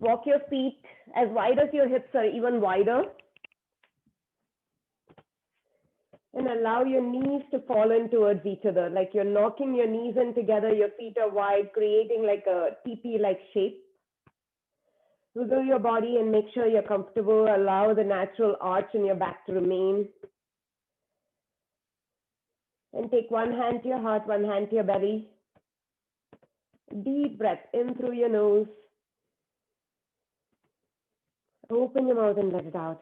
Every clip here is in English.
Walk your feet as wide as your hips are, even wider. And allow your knees to fall in towards each other, like you're knocking your knees in together, your feet are wide, creating like a teepee-like shape. Wiggle your body and make sure you're comfortable. Allow the natural arch in your back to remain. And take one hand to your heart, one hand to your belly. Deep breath in through your nose. Open your mouth and let it out.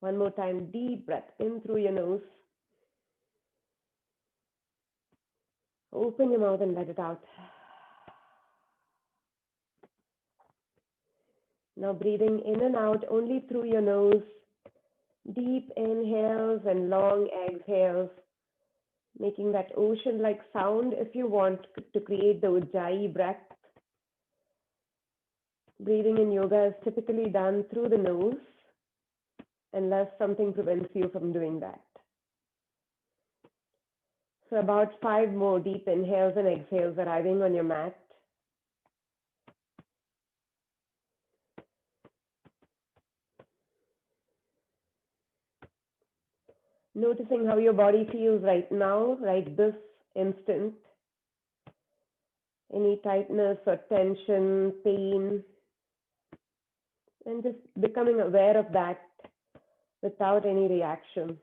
One more time, deep breath in through your nose. Open your mouth and let it out. Now breathing in and out only through your nose. Deep inhales and long exhales, making that ocean-like sound if you want to create the Ujjayi breath. Breathing in yoga is typically done through the nose, unless something prevents you from doing that. So about 5 more deep inhales and exhales arriving on your mat. Noticing how your body feels right now, right this instant. Any tightness or tension, pain, and just becoming aware of that without any reaction.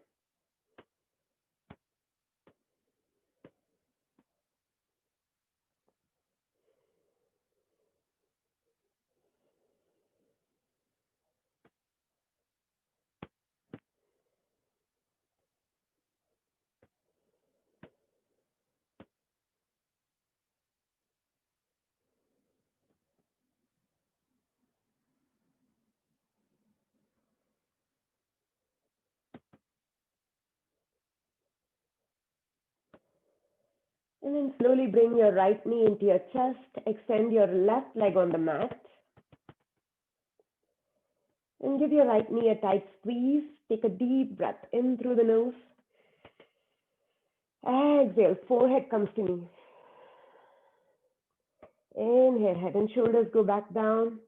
And then slowly bring your right knee into your chest, extend your left leg on the mat. And give your right knee a tight squeeze. Take a deep breath in through the nose. Exhale, forehead comes to knee. Inhale, head and shoulders go back down.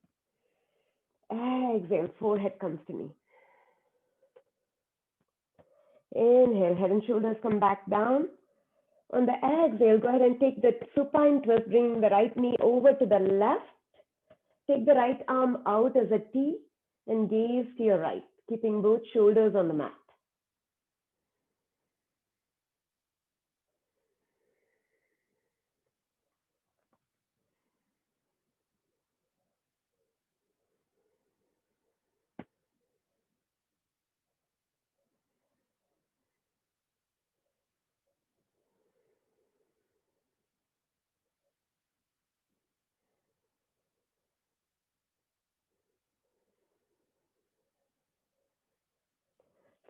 Exhale, forehead comes to knee. Inhale, head and shoulders come back down. On the exhale, go ahead and take the supine twist, bring the right knee over to the left. Take the right arm out as a T and gaze to your right, keeping both shoulders on the mat.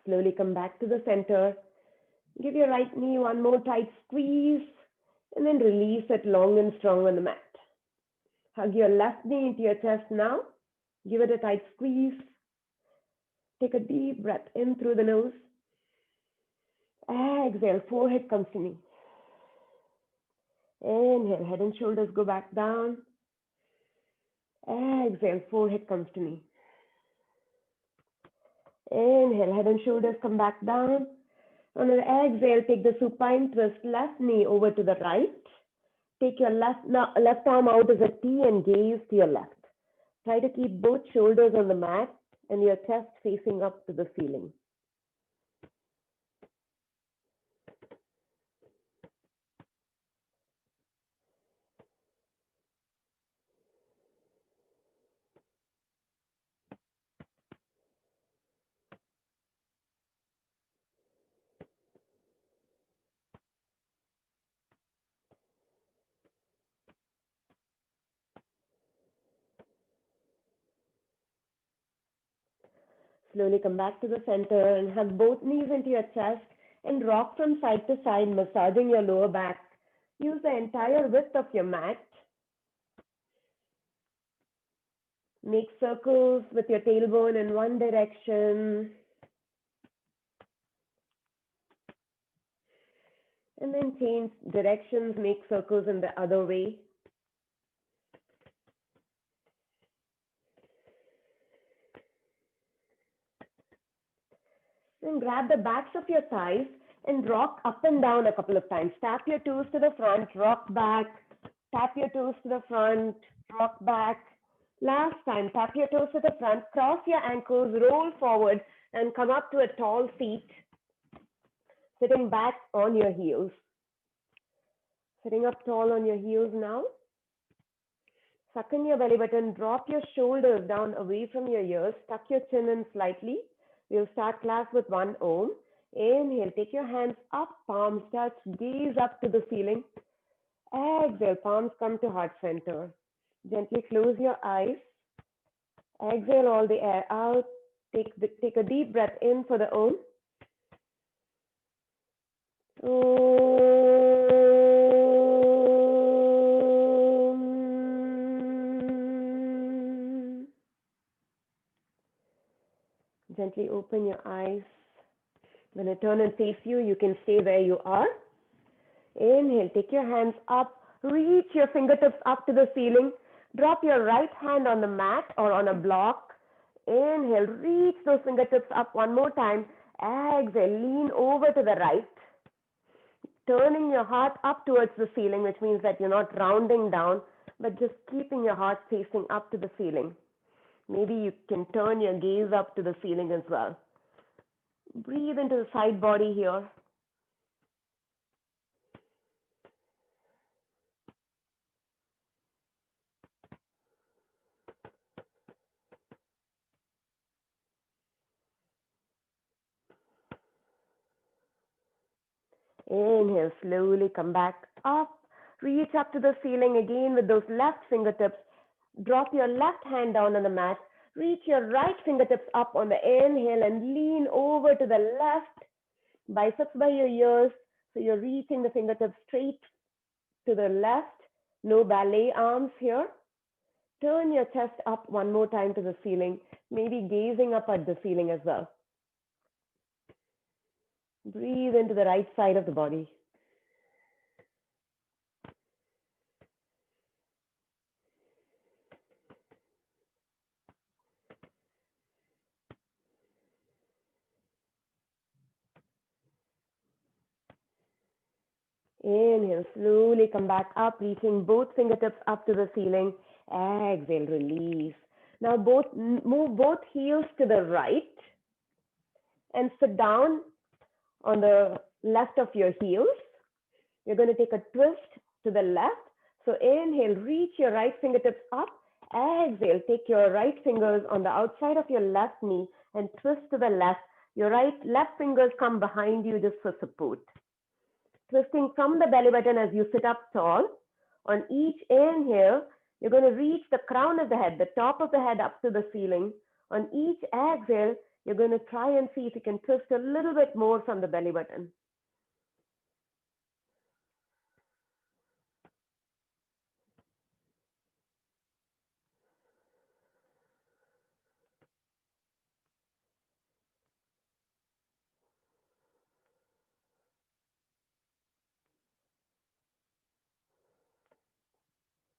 Slowly come back to the center. Give your right knee one more tight squeeze and then release it long and strong on the mat. Hug your left knee into your chest now. Give it a tight squeeze. Take a deep breath in through the nose. Exhale, forehead comes to knee. Inhale, head and shoulders go back down. Exhale, forehead comes to knee. Inhale, head and shoulders come back down. On an exhale, take the supine twist, left knee over to the right. Take your left arm out as a T and gaze to your left. Try to keep both shoulders on the mat and your chest facing up to the ceiling. Slowly come back to the center and hug both knees into your chest and rock from side to side, massaging your lower back. Use the entire width of your mat. Make circles with your tailbone in one direction. And then change directions, make circles in the other way. Then grab the backs of your thighs and rock up and down a couple of times. Tap your toes to the front, rock back, tap your toes to the front, rock back. Last time, tap your toes to the front, cross your ankles, roll forward, and come up to a tall seat, sitting back on your heels. Sitting up tall on your heels now. Suck in your belly button, drop your shoulders down away from your ears, tuck your chin in slightly. We'll start class with 1 Om. Inhale, take your hands up, palms touch, gaze up to the ceiling. Exhale, palms come to heart center. Gently close your eyes. Exhale all the air out. Take a deep breath in for the Om. Gently open your eyes. When I turn and face you, you can stay where you are. Inhale, take your hands up, reach your fingertips up to the ceiling. Drop your right hand on the mat or on a block. Inhale, reach those fingertips up one more time. Exhale, lean over to the right. Turning your heart up towards the ceiling, which means that you're not rounding down, but just keeping your heart facing up to the ceiling. Maybe you can turn your gaze up to the ceiling as well. Breathe into the side body here. Inhale, slowly come back up. Reach up to the ceiling again with those left fingertips. Drop your left hand down on the mat. Reach your right fingertips up on the inhale and lean over to the left. Biceps by your ears. So you're reaching the fingertips straight to the left. No ballet arms here. Turn your chest up one more time to the ceiling. Maybe gazing up at the ceiling as well. Breathe into the right side of the body. Inhale, slowly come back up, reaching both fingertips up to the ceiling. Exhale, release. Now move both heels to the right and sit down on the left of your heels. You're going to take a twist to the left. So inhale, reach your right fingertips up. Exhale, take your right fingers on the outside of your left knee and twist to the left. Your left fingers come behind you just for support. Twisting from the belly button as you sit up tall. On each inhale, you're going to reach the crown of the head, the top of the head up to the ceiling. On each exhale, you're going to try and see if you can twist a little bit more from the belly button.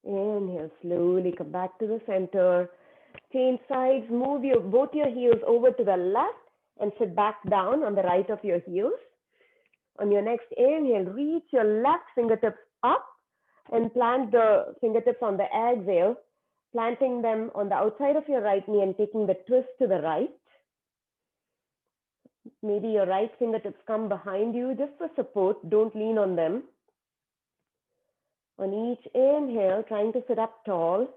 Inhale, slowly come back to the center. Change sides, move both your heels over to the left and sit back down on the right of your heels. On your next inhale, reach your left fingertips up and plant the fingertips on the exhale, planting them on the outside of your right knee and taking the twist to the right. Maybe your right fingertips come behind you just for support. Don't lean on them. On each inhale, trying to sit up tall.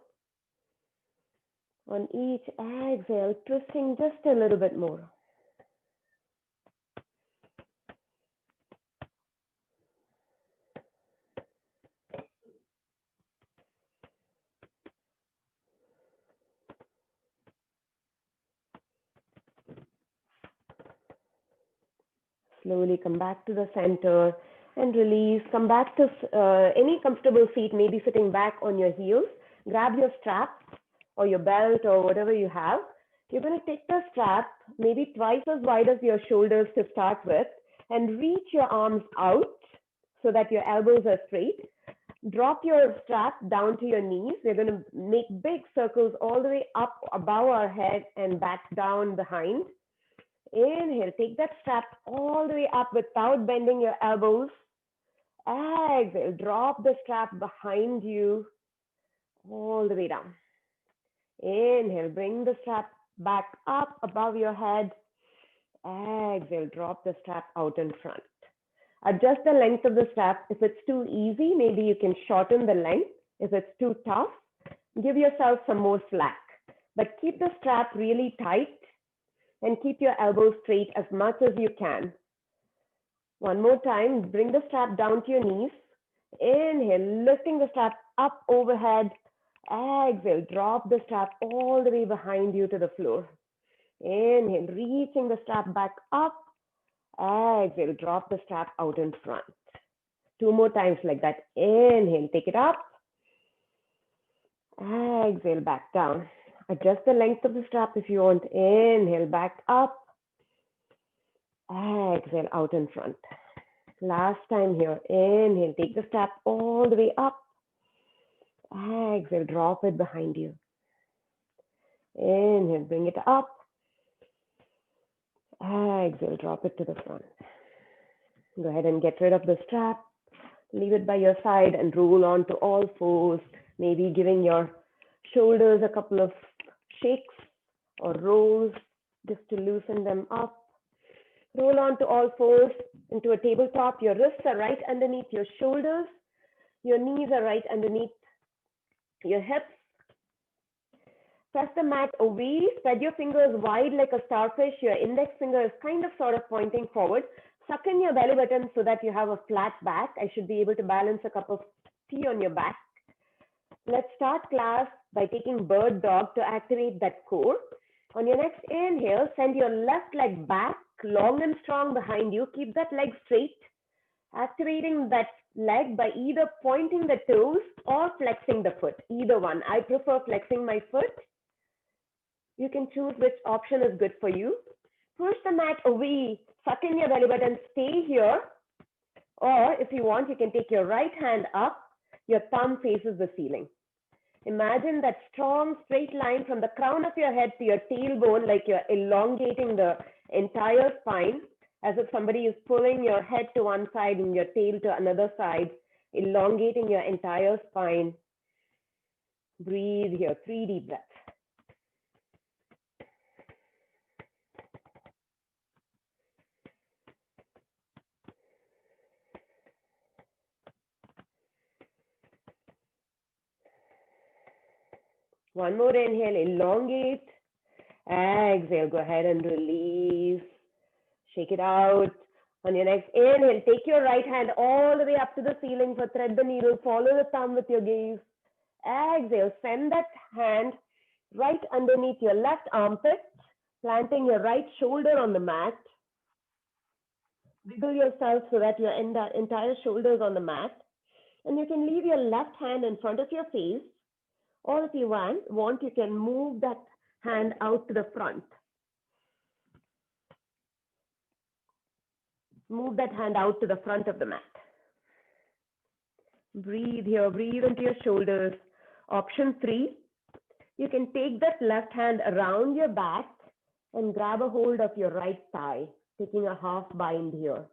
On each exhale, twisting just a little bit more. Slowly come back to the center and release. Come back to any comfortable seat, maybe sitting back on your heels. Grab your strap or your belt or whatever you have. You're going to take the strap maybe twice as wide as your shoulders to start with and reach your arms out so that your elbows are straight. Drop your strap down to your knees. We're going to make big circles all the way up above our head and back down behind. Inhale, take that strap all the way up without bending your elbows. Exhale, drop the strap behind you all the way down. Inhale, bring the strap back up above your head. Exhale, drop the strap out in front. Adjust the length of the strap. If it's too easy, maybe you can shorten the length. If it's too tough, give yourself some more slack. But keep the strap really tight and keep your elbows straight as much as you can. One more time, bring the strap down to your knees. Inhale, lifting the strap up overhead. Exhale, drop the strap all the way behind you to the floor. Inhale, reaching the strap back up. Exhale, drop the strap out in front. 2 more times like that. Inhale, take it up. Exhale, back down. Adjust the length of the strap if you want. Inhale, back up. Exhale, out in front. Last time here. Inhale, take the strap all the way up. Exhale, drop it behind you. Inhale, bring it up. Exhale, drop it to the front. Go ahead and get rid of the strap. Leave it by your side and roll on to all fours, maybe giving your shoulders a couple of shakes or rolls just to loosen them up. Roll on to all fours into a tabletop. Your wrists are right underneath your shoulders. Your knees are right underneath your hips. Press the mat away. Spread your fingers wide like a starfish. Your index finger is kind of sort of pointing forward. Suck in your belly button so that you have a flat back. I should be able to balance a cup of tea on your back. Let's start class by taking bird dog to activate that core. On your next inhale, send your left leg back, long and strong behind you. Keep that leg straight. Activating that leg by either pointing the toes or flexing the foot, either one. I prefer flexing my foot. You can choose which option is good for you. Push the mat away, suck in your belly button, stay here. Or if you want, you can take your right hand up, your thumb faces the ceiling. Imagine that strong straight line from the crown of your head to your tailbone, like you're elongating the entire spine, as if somebody is pulling your head to one side and your tail to another side, elongating your entire spine. Breathe here, 3 deep breaths. One more inhale, elongate. Exhale, go ahead and release. Shake it out. On your next inhale, take your right hand all the way up to the ceiling for thread the needle. Follow the thumb with your gaze. Exhale, send that hand right underneath your left armpit, planting your right shoulder on the mat. Wiggle yourself so that your entire shoulder is on the mat. And you can leave your left hand in front of your face. Or if you want, you can move that hand out to the front. Move that hand out to the front of the mat. Breathe here, breathe into your shoulders. Option 3, you can take that left hand around your back and grab a hold of your right thigh, taking a half bind here.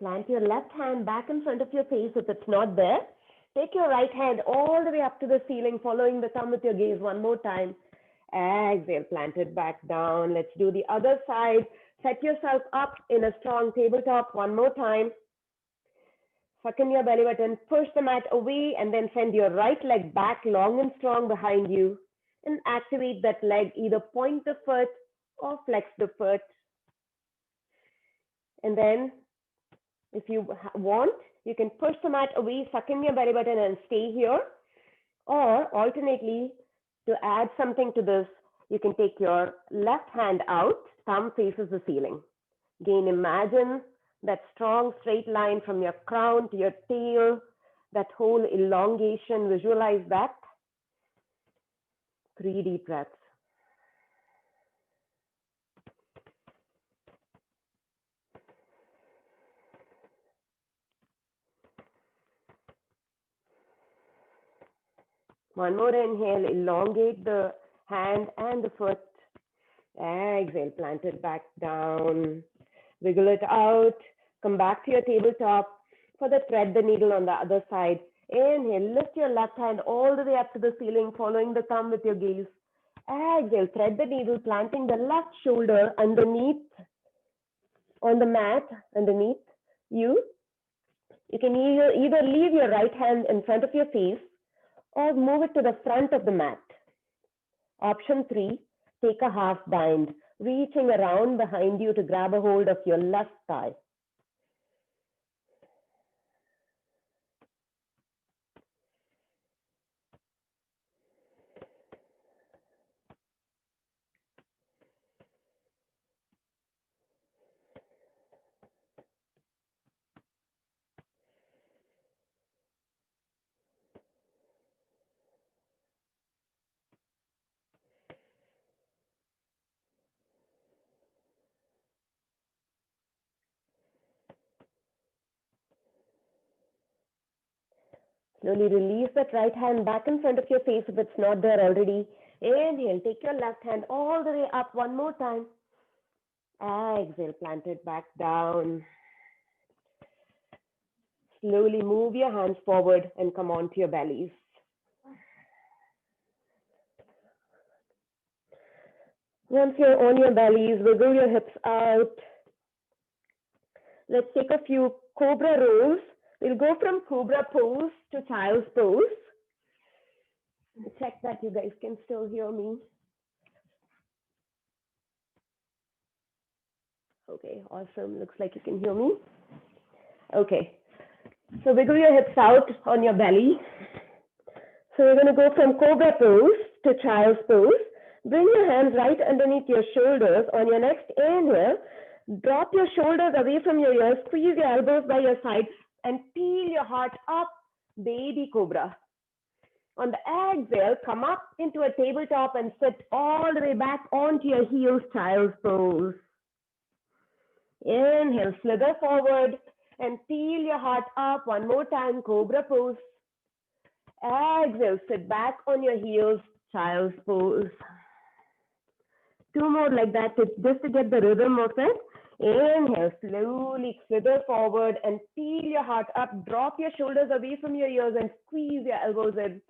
Plant your left hand back in front of your face if it's not there. Take your right hand all the way up to the ceiling, following the thumb with your gaze one more time. Exhale, plant it back down. Let's do the other side. Set yourself up in a strong tabletop one more time. Suck in your belly button, push the mat away, and then send your right leg back long and strong behind you. And activate that leg, either point the foot or flex the foot. And then if you want, you can push the mat away, suck in your belly button and stay here. Or alternately, to add something to this, you can take your left hand out, thumb faces the ceiling. Again, imagine That strong straight line from your crown to your tail, that whole elongation, visualize that. 3 deep breaths. One more inhale, elongate the hand and the foot. Exhale, plant it back down. Wiggle it out. Come back to your tabletop. For the thread the needle on the other side. Inhale, lift your left hand all the way up to the ceiling, following the thumb with your gaze. Exhale, thread the needle, planting the left shoulder underneath on the mat, underneath you. You can either leave your right hand in front of your face or move it to the front of the mat. Option 3, take a half bind, reaching around behind you to grab a hold of your left thigh. Slowly release that right hand back in front of your face if it's not there already. Inhale, take your left hand all the way up one more time. Exhale, plant it back down. Slowly move your hands forward and come onto your bellies. Once you're on your bellies, wiggle your hips out. Let's take a few cobra rolls. We'll go from cobra pose to child's pose. Check that you guys can still hear me. Okay, awesome. Looks like you can hear me. Okay, so wiggle your hips out on your belly. So we're going to go from cobra pose to child's pose. Bring your hands right underneath your shoulders. On your next inhale, drop your shoulders away from your ears, squeeze your elbows by your side, and peel your heart up, baby cobra. On the exhale, come up into a tabletop and sit all the way back onto your heels, child's pose. Inhale, slither forward and peel your heart up. One more time, cobra pose. Exhale, sit back on your heels, child's pose. 2 more like that, just to get the rhythm of it. Inhale, slowly slither forward and peel your heart up. Drop your shoulders away from your ears and squeeze your elbows in,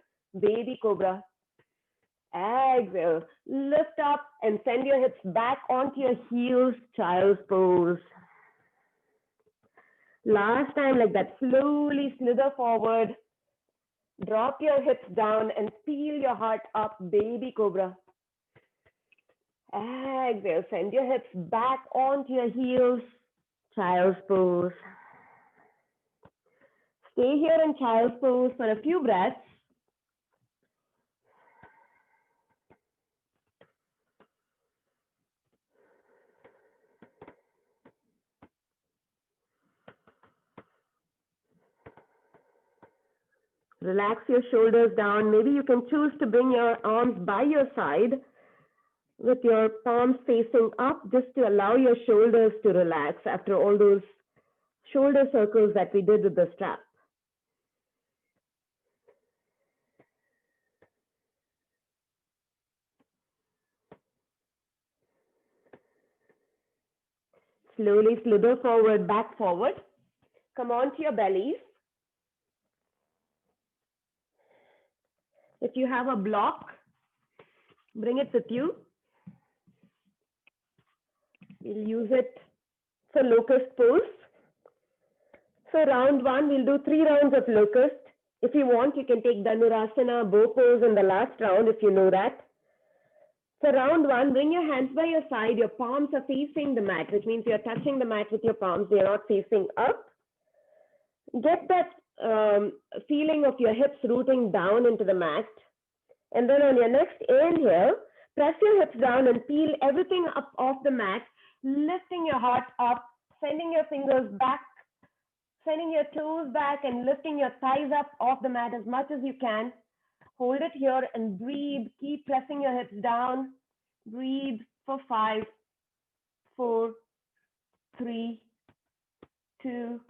baby cobra. Exhale, lift up and send your hips back onto your heels, child's pose. Last time like that, slowly slither forward. Drop your hips down and peel your heart up, baby cobra. Exhale, send your hips back onto your heels, child's pose. Stay here in child's pose for a few breaths. Relax your shoulders down. Maybe you can choose to bring your arms by your side with your palms facing up, just to allow your shoulders to relax after all those shoulder circles that we did with the strap. Slowly slither forward, back forward. Come onto your bellies. If you have a block, bring it with you. We'll use it for locust pose. So round 1, we'll do 3 rounds of locust. If you want, you can take Dhanurasana, bow pose in the last round if you know that. For round 1, bring your hands by your side. Your palms are facing the mat, which means you're touching the mat with your palms. They're not facing up. Get that feeling of your hips rooting down into the mat. And then on your next inhale, press your hips down and peel everything up off the mat, lifting your heart up, sending your fingers back, sending your toes back and lifting your thighs up off the mat as much as you can. Hold it here and breathe. Keep pressing your hips down. Breathe for 5, 4, 3, 2,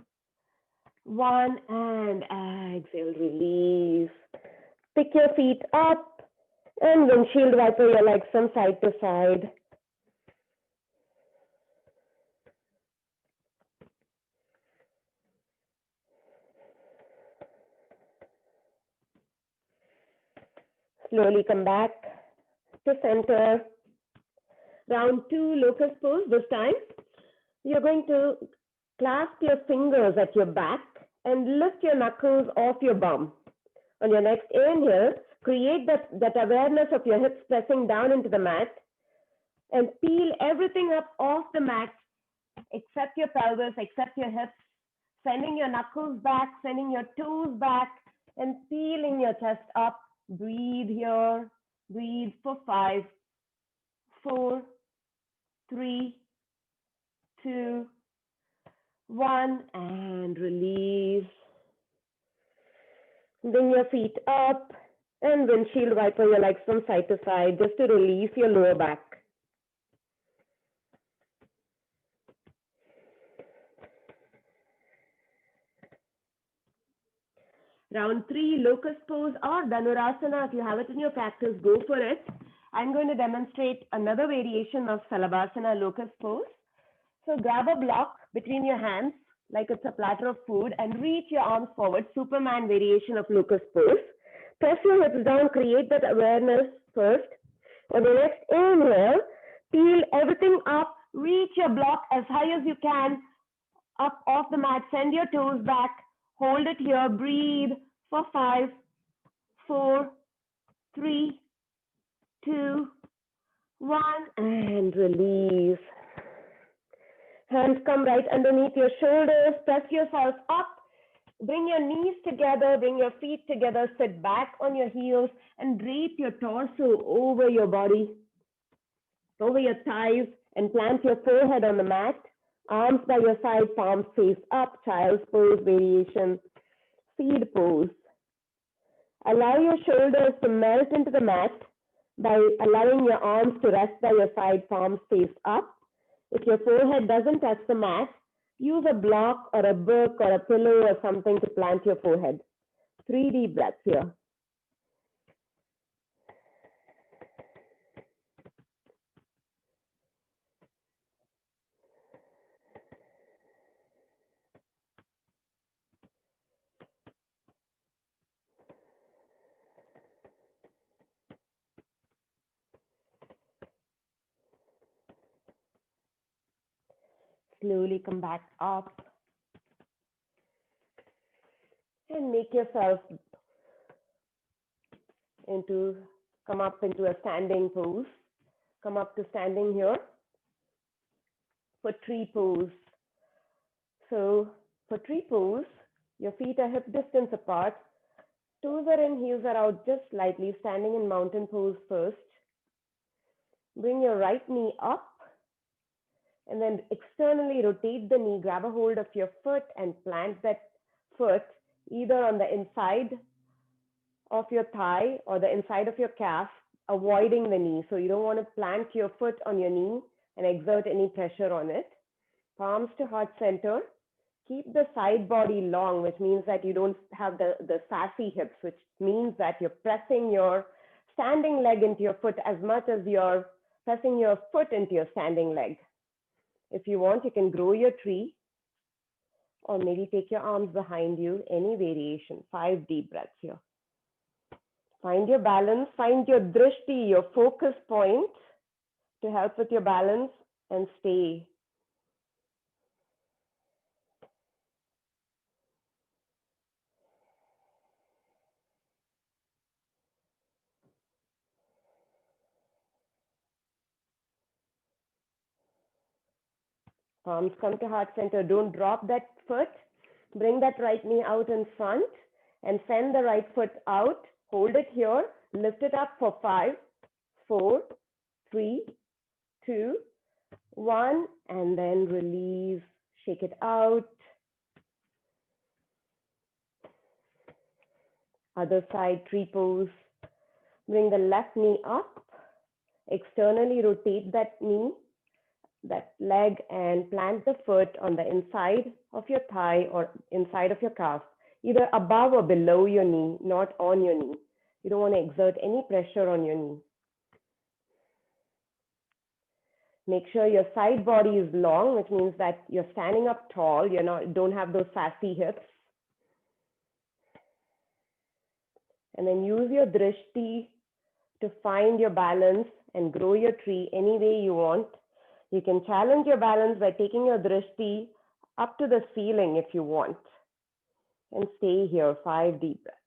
1, and exhale, release. Pick your feet up and windshield wiper your legs from side to side. Slowly come back to center. Round 2, locust pose. This time, you're going to clasp your fingers at your back and lift your knuckles off your bum. On your next inhale, create that awareness of your hips pressing down into the mat and peel everything up off the mat except your pelvis, except your hips, sending your knuckles back, sending your toes back, and peeling your chest up. Breathe here. Breathe for 5, 4, 3, 2, 1, and release. Bring your feet up and windshield wiper your legs from side to side just to release your lower back. Round 3, locust pose or Dhanurasana. If you have it in your practice, go for it. I'm going to demonstrate another variation of Salabhasana locust pose. So grab a block between your hands like it's a platter of food and reach your arms forward, Superman variation of locust pose. Press your hips down, create that awareness first. On the next inhale, peel everything up, reach your block as high as you can, up off the mat, send your toes back, hold it here, breathe for 5, 4, 3, 2, 1, and release. Hands come right underneath your shoulders, press yourself up, bring your knees together, bring your feet together, sit back on your heels and drape your torso over your body, over your thighs, and plant your forehead on the mat. Arms by your side, palms face up, child's pose variation, seed pose. Allow your shoulders to melt into the mat by allowing your arms to rest by your side, palms face up. If your forehead doesn't touch the mat, use a block or a book or a pillow or something to plant your forehead. 3 deep breaths here. Slowly come back up and make yourself come up into a standing pose. Come up to standing here for tree pose. So for tree pose, your feet are hip distance apart. Toes are in, heels are out just slightly, standing in mountain pose first. Bring your right knee up and then externally rotate the knee, grab a hold of your foot and plant that foot either on the inside of your thigh or the inside of your calf, avoiding the knee. So you don't want to plant your foot on your knee and exert any pressure on it. Palms to heart center. Keep the side body long, which means that you don't have the sassy hips, which means that you're pressing your standing leg into your foot as much as you're pressing your foot into your standing leg. If you want, you can grow your tree or maybe take your arms behind you, any variation. 5 deep breaths here. Find your balance, find your drishti, your focus point to help with your balance and stay. Palms come to heart center. Don't drop that foot. Bring that right knee out in front and send the right foot out. Hold it here. Lift it up for 5, 4, 3, 2, 1, and then release. Shake it out. Other side, tree pose. Bring the left knee up. Externally rotate that knee, that leg, and plant the foot on the inside of your thigh or inside of your calf, either above or below your knee, not on your knee. You don't want to exert any pressure on your knee. Make sure your side body is long, which means that you're standing up tall. Don't have those sassy hips. And then use your drishti to find your balance and grow your tree any way you want. You can challenge your balance by taking your drishti up to the ceiling if you want. And stay here, 5 deep breaths.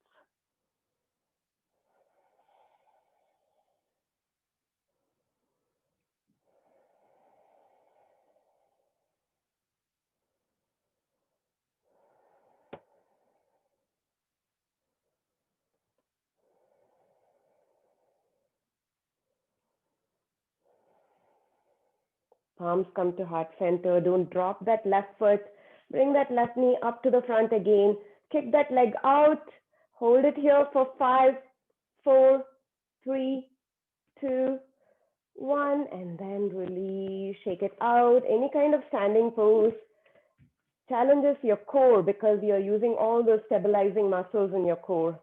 Palms come to heart center. Don't drop that left foot. Bring that left knee up to the front again. Kick that leg out. Hold it here for 5, 4, 3, 2, 1. And then release. Shake it out. Any kind of standing pose challenges your core because you're using all those stabilizing muscles in your core.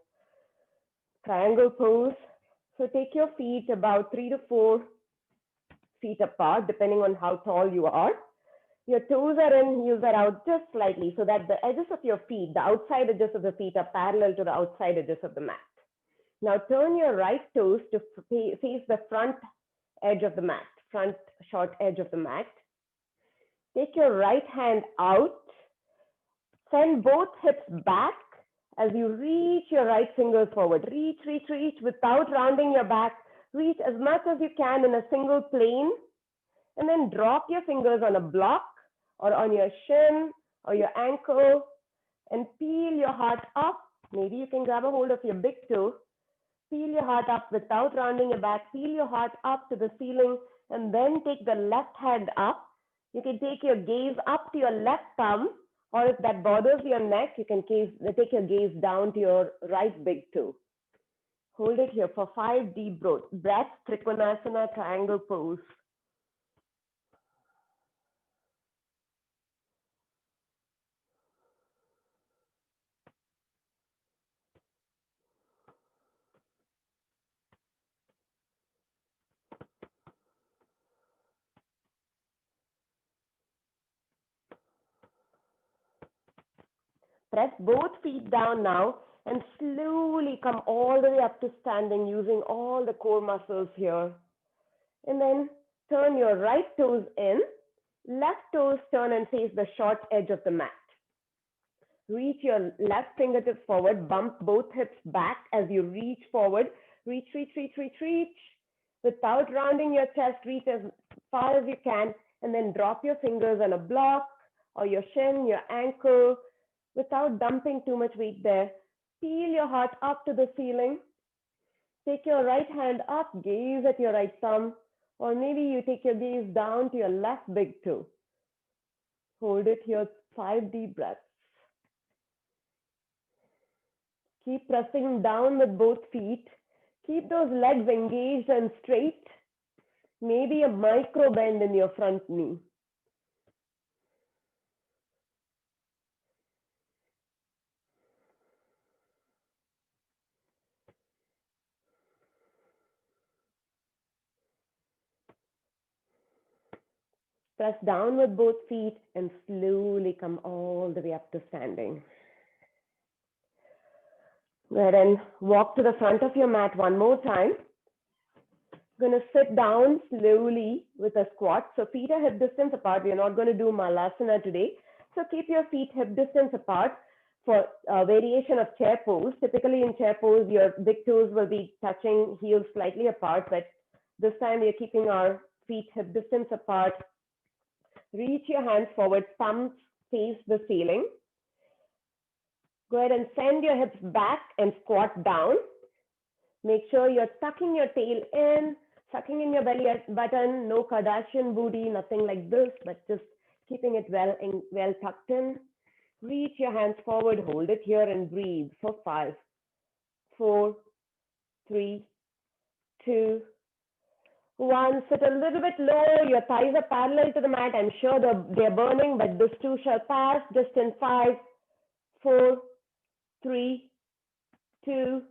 Triangle pose. So take your feet about 3 to 4 feet apart, depending on how tall you are. Your toes are in, heels are out just slightly so that the edges of your feet, the outside edges of the feet are parallel to the outside edges of the mat. Now turn your right toes to face the front edge of the mat, front short edge of the mat. Take your right hand out. Send both hips back as you reach your right fingers forward. Reach, reach, reach without rounding your back. Reach as much as you can in a single plane. And then drop your fingers on a block or on your shin or your ankle and peel your heart up. Maybe you can grab a hold of your big toe. Peel your heart up without rounding your back. Peel your heart up to the ceiling and then take the left hand up. You can take your gaze up to your left thumb, or if that bothers your neck, you can take your gaze down to your right big toe. Hold it here for 5 deep breaths, Trikonasana triangle pose. Press both feet down now and slowly come all the way up to standing using all the core muscles here. And then turn your right toes in, left toes turn and face the short edge of the mat. Reach your left fingertips forward, bump both hips back as you reach forward. Reach, reach, reach, reach, reach. Without rounding your chest, reach as far as you can and then drop your fingers on a block or your shin, your ankle, without dumping too much weight there. Peel your heart up to the ceiling. Take your right hand up, gaze at your right thumb, or maybe you take your gaze down to your left big toe. Hold it here, 5 deep breaths. Keep pressing down with both feet. Keep those legs engaged and straight. Maybe a micro bend in your front knee. Press down with both feet and slowly come all the way up to standing. Go ahead and walk to the front of your mat one more time. Going to sit down slowly with a squat. So feet are hip distance apart. We're not going to do Malasana today. So keep your feet hip distance apart for a variation of chair pose. Typically in chair pose, your big toes will be touching heels slightly apart, but this time we're keeping our feet hip distance apart. Reach your hands forward, thumbs face the ceiling. Go ahead and send your hips back and squat down. Make sure you're tucking your tail in, sucking in your belly button, no Kardashian booty, nothing like this, but just keeping it well tucked in. Reach your hands forward, hold it here and breathe for 5, 4, 3, 2, 1. Sit a little bit lower. Your thighs are parallel to the mat. I'm sure they're burning, but this too shall pass. Just in 5, 4, 3, 2,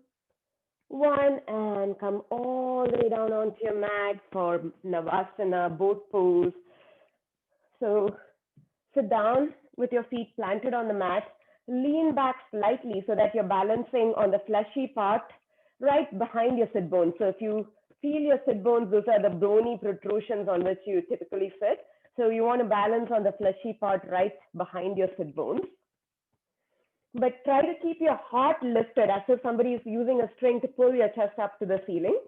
1. And come all the way down onto your mat for Navasana, boat pose. So sit down with your feet planted on the mat. Lean back slightly so that you're balancing on the fleshy part right behind your sit bones. So if you feel your sit bones, those are the bony protrusions on which you typically sit. So you want to balance on the fleshy part right behind your sit bones. But try to keep your heart lifted as if somebody is using a string to pull your chest up to the ceiling.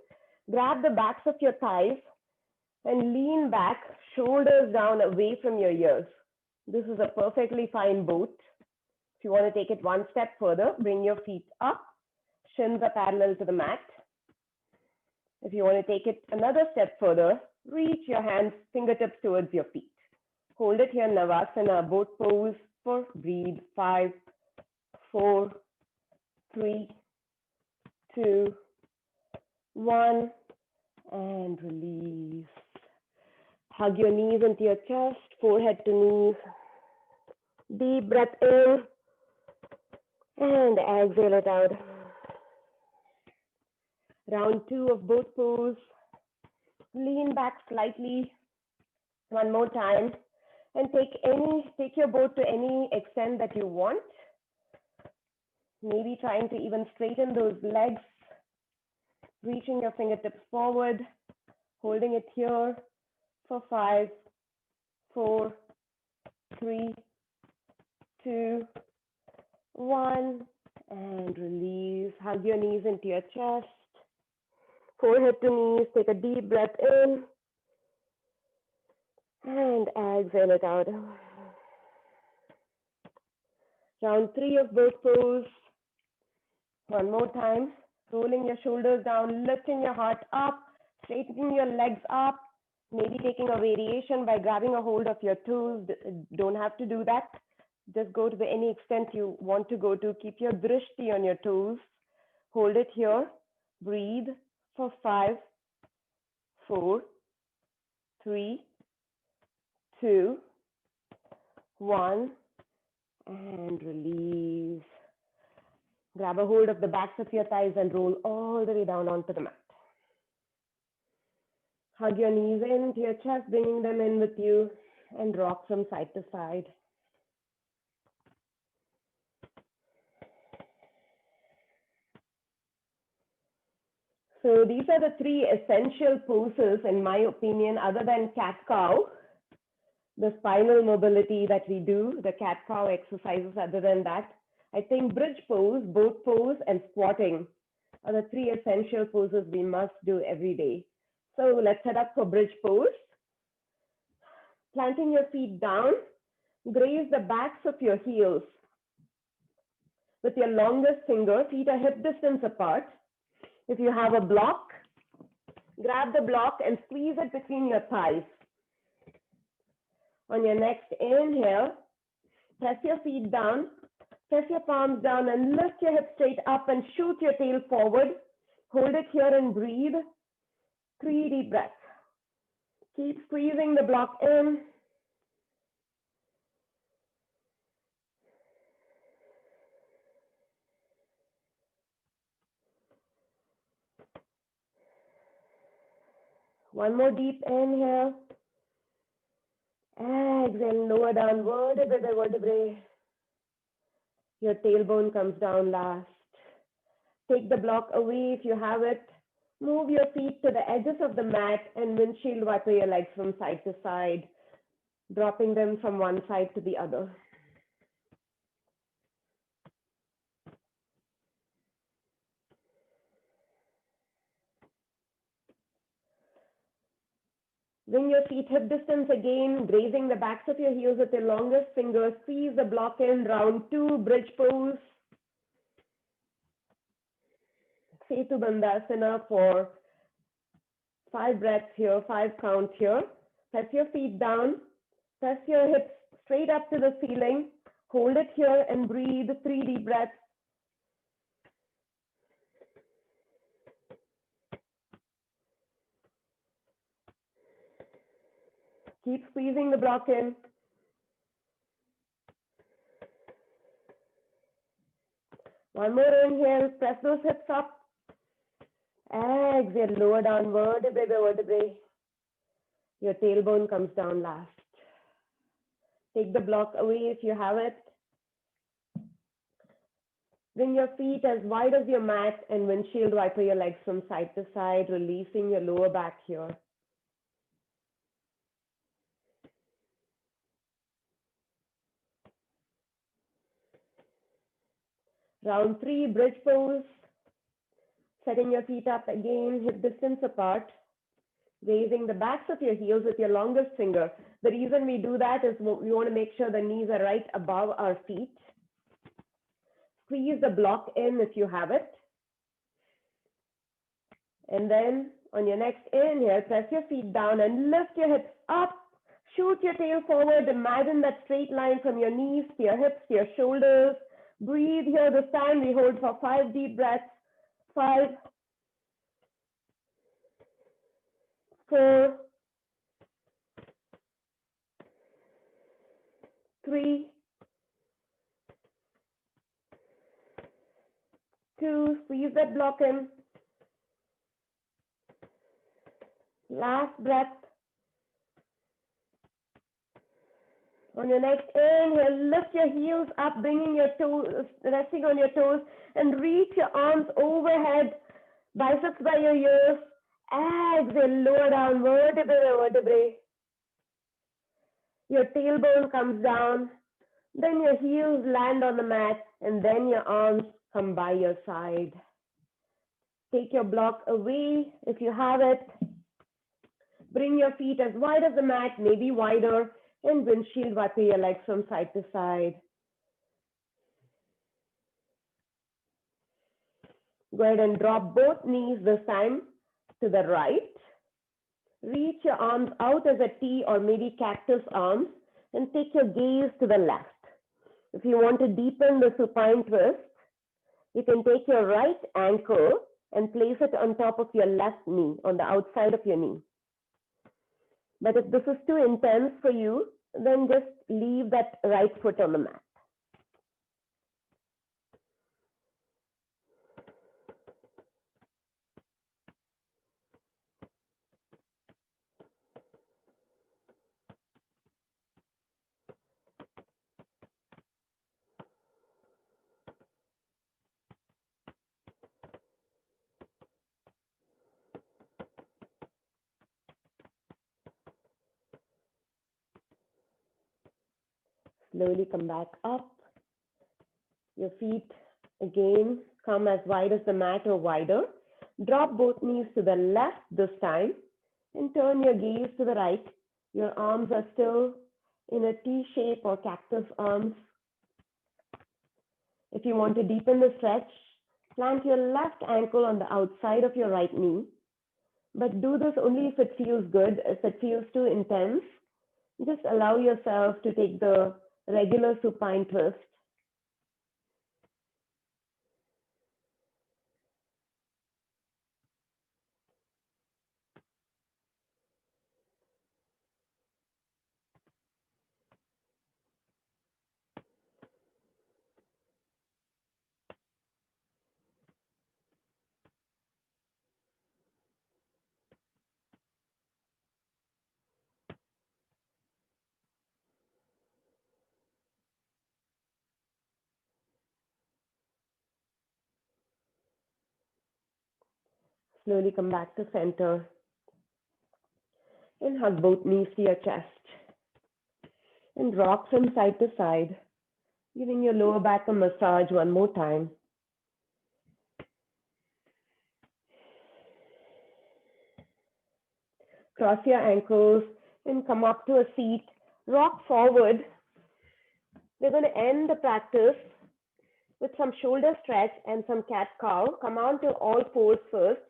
Grab the backs of your thighs and lean back, shoulders down away from your ears. This is a perfectly fine boat. If you want to take it one step further, bring your feet up. Shins are parallel to the mat. If you want to take it another step further, reach your hands, fingertips towards your feet. Hold it here, Navasana, boat pose for breathe. 5, 4, 3, 2, 1, and release. Hug your knees into your chest, forehead to knees. Deep breath in and exhale it out. Round 2 of boat pose. Lean back slightly. One more time. And take your boat to any extent that you want. Maybe trying to even straighten those legs. Reaching your fingertips forward. Holding it here for 5, 4, 3, 2, 1. And release. Hug your knees into your chest. Forehead to knees. Take a deep breath in. And exhale it out. Round 3 of boat pose. One more time. Rolling your shoulders down, lifting your heart up, straightening your legs up, maybe taking a variation by grabbing a hold of your toes. Don't have to do that. Just go to any extent you want to go to. Keep your drishti on your toes. Hold it here. Breathe for 5, 4, 3, 2, 1, and release. Grab a hold of the backs of your thighs and roll all the way down onto the mat. Hug your knees into your chest, bringing them in with you, and rock from side to side. So these are the 3 essential poses, in my opinion, other than cat-cow. The spinal mobility that we do, the cat-cow exercises other than that. I think bridge pose, boat pose, and squatting are the 3 essential poses we must do every day. So let's head up for bridge pose. Planting your feet down, graze the backs of your heels. With your longest finger, feet are hip distance apart. If you have a block, grab the block and squeeze it between your thighs. On your next inhale, press your feet down, press your palms down and lift your hips straight up and shoot your tail forward. Hold it here and breathe. 3 deep breaths. Keep squeezing the block in. One more deep inhale. Exhale, lower down vertebrae by vertebrae. Your tailbone comes down last. Take the block away if you have it. Move your feet to the edges of the mat and windshield wiper your legs from side to side, dropping them from one side to the other. Bring your feet hip distance again, grazing the backs of your heels with your longest fingers. Squeeze the block in, round 2, bridge pose. Setu Bandhasana for 5 breaths here, 5 count here. Press your feet down, press your hips straight up to the ceiling. Hold it here and breathe 3 deep breaths. Keep squeezing the block in. One more inhale, press those hips up. Exhale, lower down vertebrae by vertebrae. Your tailbone comes down last. Take the block away if you have it. Bring your feet as wide as your mat and windshield wiper your legs from side to side, releasing your lower back here. Round 3, bridge pose. Setting your feet up again, hip distance apart. Raising the backs of your heels with your longest finger. The reason we do that is we want to make sure the knees are right above our feet. Squeeze the block in if you have it. And then on your next inhale, press your feet down and lift your hips up. Shoot your tail forward. Imagine that straight line from your knees to your hips to your shoulders. Breathe here. This time we hold for 5 deep breaths. 5, 4, 3, 2, squeeze that block in. Last breath. On your next inhale, lift your heels up, bringing your toes, resting on your toes, and reach your arms overhead, biceps by your ears. Exhale, lower down, vertebrae by vertebrae. Your tailbone comes down, then your heels land on the mat, and then your arms come by your side. Take your block away if you have it. Bring your feet as wide as the mat, maybe wider, and windshield wiper your legs from side to side. Go ahead and drop both knees this time to the right. Reach your arms out as a T or maybe cactus arms and take your gaze to the left. If you want to deepen the supine twist, you can take your right ankle and place it on top of your left knee, on the outside of your knee. But if this is too intense for you, then just leave that right foot on the mat. Slowly come back up. Your feet again come as wide as the mat or wider. Drop both knees to the left this time and turn your gaze to the right. Your arms are still in a T shape or cactus arms. If you want to deepen the stretch, plant your left ankle on the outside of your right knee. But do this only if it feels good. If it feels too intense, just allow yourself to take the regular supine twist. Slowly come back to center and hug both knees to your chest and rock from side to side, giving your lower back a massage one more time. Cross your ankles and come up to a seat. Rock forward. We're going to end the practice with some shoulder stretch and some cat-cow. Come on to all fours first.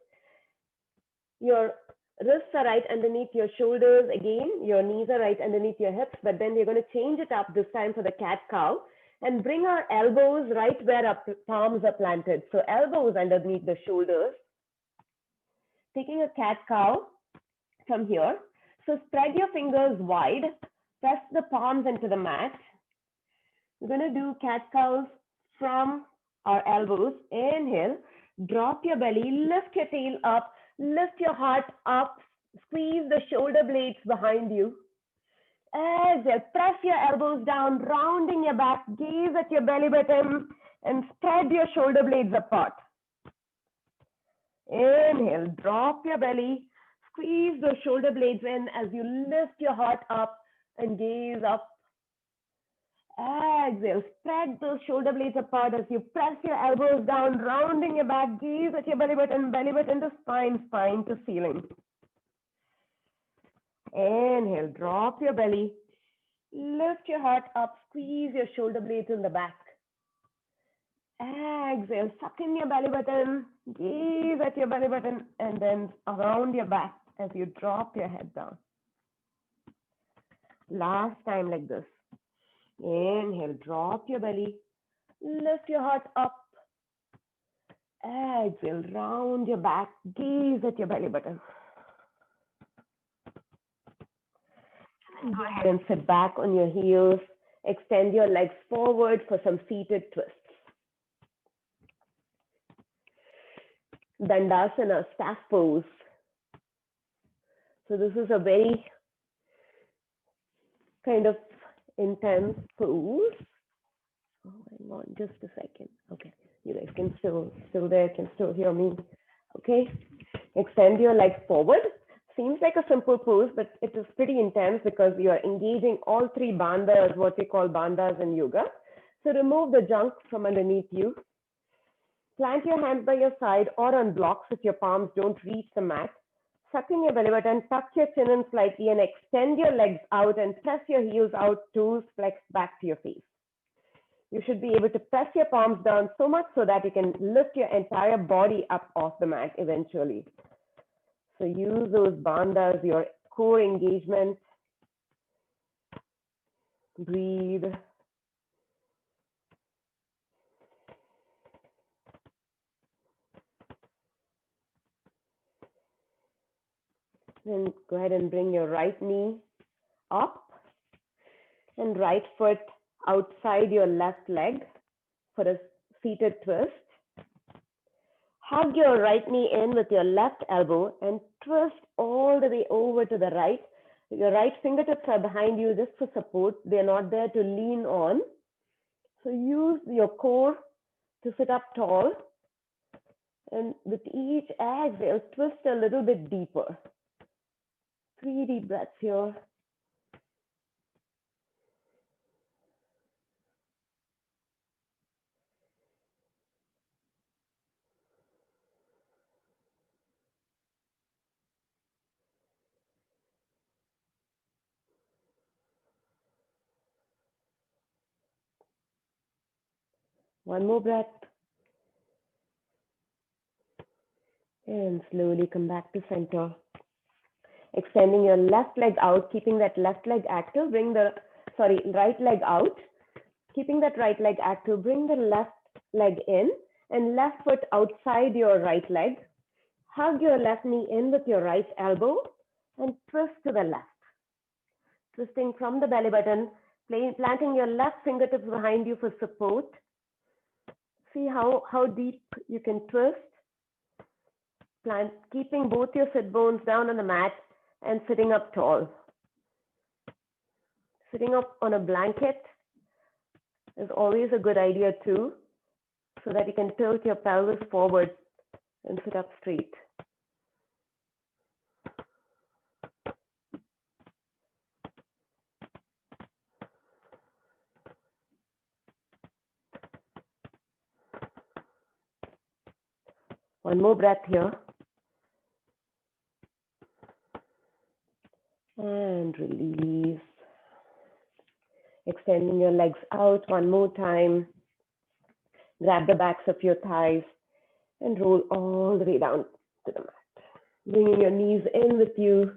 Your Wrists are right underneath your shoulders. Again, your knees are right underneath your hips, but then we're going to change it up this time for the cat-cow and bring our elbows right where our palms are planted. So elbows underneath the shoulders. Taking a cat-cow from here. So spread your fingers wide, press the palms into the mat. We're going to do cat-cows from our elbows. Inhale, drop your belly, lift your tail up, lift your heart up, squeeze the shoulder blades behind you. Exhale, press your elbows down, rounding your back, gaze at your belly button, and spread your shoulder blades apart. Inhale, drop your belly, squeeze the shoulder blades in as you lift your heart up and gaze up. Exhale, spread those shoulder blades apart as you press your elbows down, rounding your back, gaze at your belly button to spine, spine to ceiling. Inhale, drop your belly, lift your heart up, squeeze your shoulder blades in the back. Exhale, suck in your belly button, gaze at your belly button, and then around your back as you drop your head down. Last time like this. Inhale, drop your belly, lift your heart up. Exhale, round your back, gaze at your belly button. And go ahead and sit back on your heels. Extend your legs forward for some seated twists. Dandasana, staff pose. So this is a very kind of intense pose. Oh, hang on, just a second. Okay, you guys can still there, can still hear me. Okay, extend your legs forward. Seems like a simple pose, but it is pretty intense because you are engaging all three bandhas, what we call bandhas in yoga. So remove the junk from underneath you. Plant your hands by your side or on blocks if your palms don't reach the mat. Suck in your belly button, tuck your chin in slightly and extend your legs out and press your heels out, toes flexed back to your face. You should be able to press your palms down so much so that you can lift your entire body up off the mat eventually. So use those bandhas, your core engagement. Breathe. Then go ahead and bring your right knee up and right foot outside your left leg for a seated twist. Hug your right knee in with your left elbow and twist all the way over to the right. Your right fingertips are behind you just for support. They're not there to lean on. So use your core to sit up tall. And with each exhale, twist a little bit deeper. 3 deep breaths here. One more breath. And slowly come back to center. Extending your left leg out, keeping that left leg active. Bring the, right leg out. Keeping that right leg active, bring the left leg in and left foot outside your right leg. Hug your left knee in with your right elbow and twist to the left. Twisting from the belly button, planting your left fingertips behind you for support. See how deep you can twist. Keeping both your sit bones down on the mat and sitting up tall. Sitting up on a blanket is always a good idea too, so that you can tilt your pelvis forward and sit up straight. One more breath here. And release. Extending your legs out one more time. Grab the backs of your thighs and roll all the way down to the mat. Bringing your knees in with you.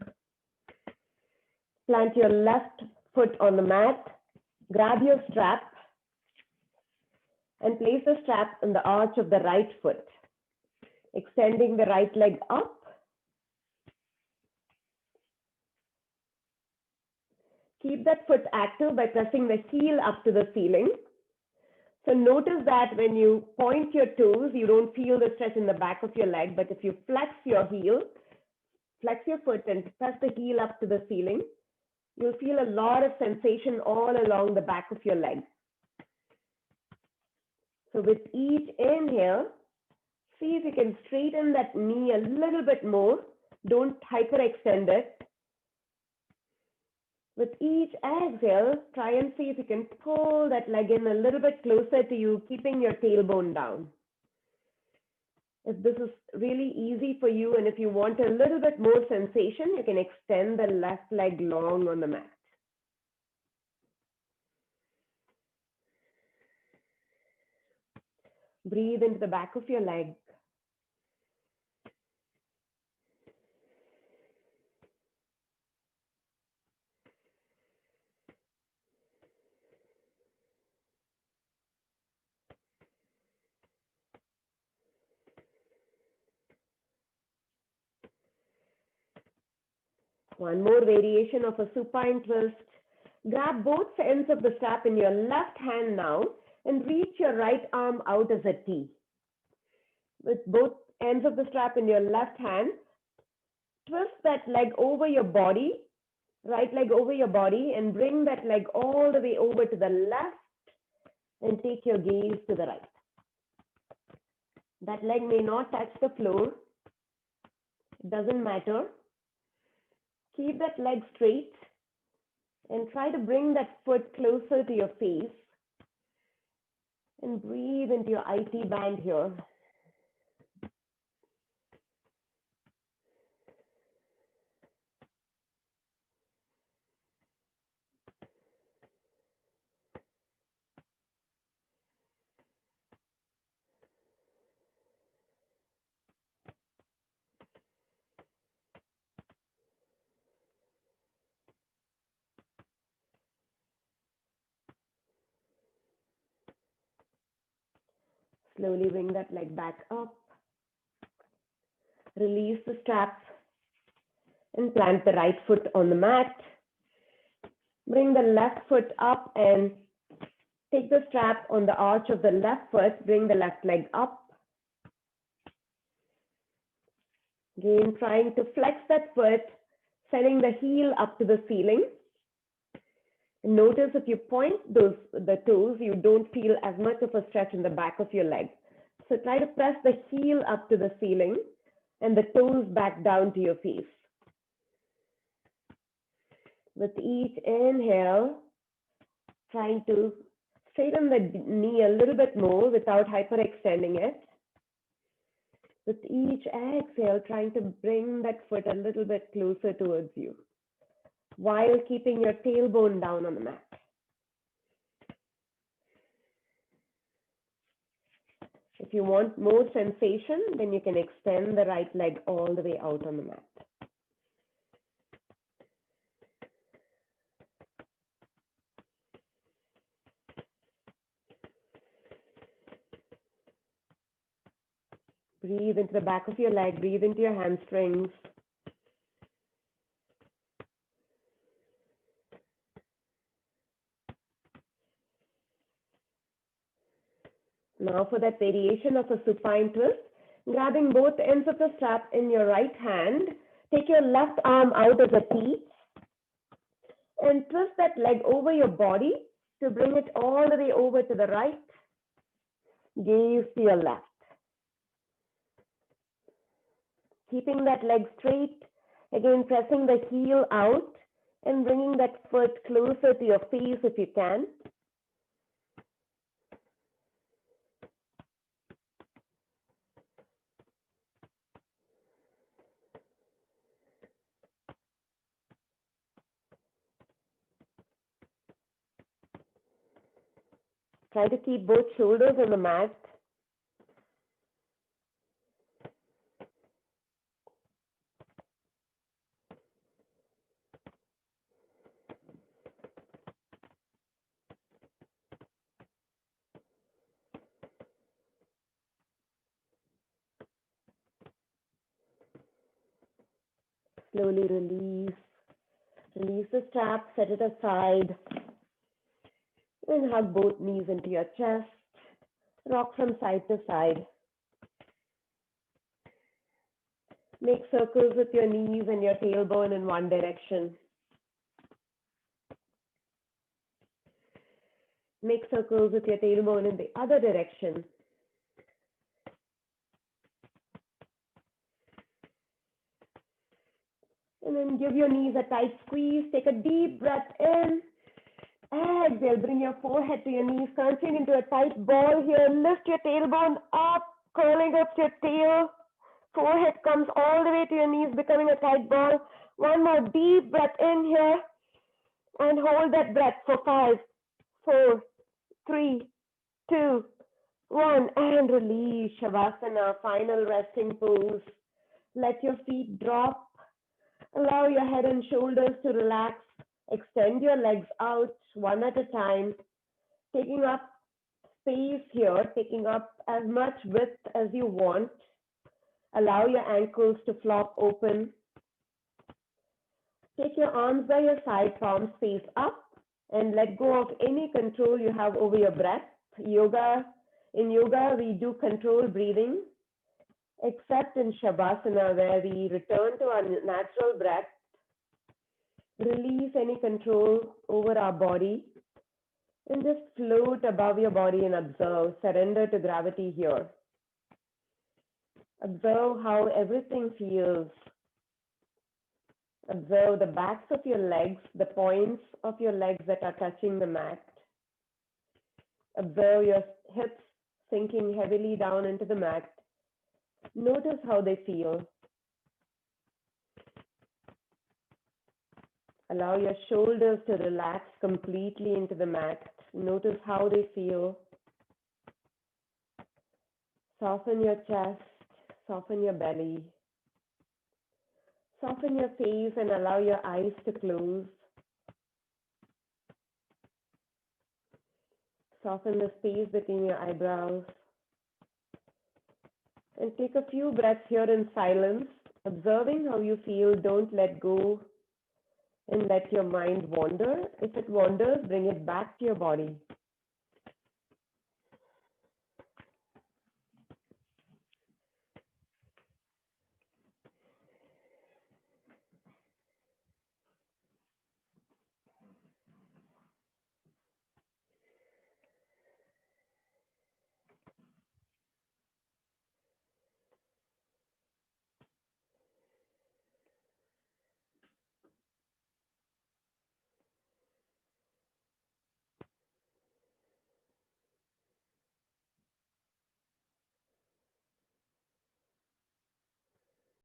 Plant your left foot on the mat. Grab your strap and place the strap in the arch of the right foot. Extending the right leg up. Keep that foot active by pressing the heel up to the ceiling. So notice that when you point your toes, you don't feel the stretch in the back of your leg, but if you flex your heel, flex your foot and press the heel up to the ceiling, you'll feel a lot of sensation all along the back of your leg. So with each inhale, see if you can straighten that knee a little bit more. Don't hyperextend it. With each exhale, try and see if you can pull that leg in a little bit closer to you, keeping your tailbone down. If this is really easy for you and if you want a little bit more sensation, you can extend the left leg long on the mat. Breathe into the back of your leg. One more variation of a supine twist. Grab both ends of the strap in your left hand now and reach your right arm out as a T. With both ends of the strap in your left hand, twist that leg over your body, right leg over your body, and bring that leg all the way over to the left and take your gaze to the right. That leg may not touch the floor. It doesn't matter. Keep that leg straight and try to bring that foot closer to your face and breathe into your IT band here. Slowly bring that leg back up. Release the strap and plant the right foot on the mat. Bring the left foot up and take the strap on the arch of the left foot. Bring the left leg up. Again, trying to flex that foot, sending the heel up to the ceiling. Notice if you point the toes, you don't feel as much of a stretch in the back of your leg. So try to press the heel up to the ceiling and the toes back down to your face. With each inhale, trying to straighten the knee a little bit more without hyperextending it. With each exhale, trying to bring that foot a little bit closer towards you while keeping your tailbone down on the mat. If you want more sensation, then you can extend the right leg all the way out on the mat. Breathe into the back of your leg, breathe into your hamstrings. Now for that variation of a supine twist, grabbing both ends of the strap in your right hand, take your left arm out as a T and twist that leg over your body to bring it all the way over to the right. Gaze to your left. Keeping that leg straight, again pressing the heel out and bringing that foot closer to your face if you can. Try to keep both shoulders on the mat. Slowly release. Release the strap, set it aside, and hug both knees into your chest. Rock from side to side. Make circles with your knees and your tailbone in one direction. Make circles with your tailbone in the other direction. And then give your knees a tight squeeze. Take a deep breath in. Exhale, bring your forehead to your knees, crunching into a tight ball here. Lift your tailbone up, curling up your tail. Forehead comes all the way to your knees, becoming a tight ball. One more deep breath in here. And hold that breath for 5, 4, 3, 2, 1. And release. Shavasana, final resting pose. Let your feet drop. Allow your head and shoulders to relax. Extend your legs out one at a time, taking up space here, taking up as much width as you want. Allow your ankles to flop open. Take your arms by your side, palms face up, and let go of any control you have over your breath. In yoga, we do control breathing, except in Shavasana, where we return to our natural breath. Release any control over our body and just float above your body and observe. Surrender to gravity here. Observe how everything feels. Observe the backs of your legs, the points of your legs that are touching the mat. Observe your hips sinking heavily down into the mat. Notice how they feel. Allow your shoulders to relax completely into the mat. Notice how they feel. Soften your chest, soften your belly. Soften your face and allow your eyes to close. Soften the space between your eyebrows. And take a few breaths here in silence, observing how you feel. Don't let go and let your mind wander. If it wanders, bring it back to your body.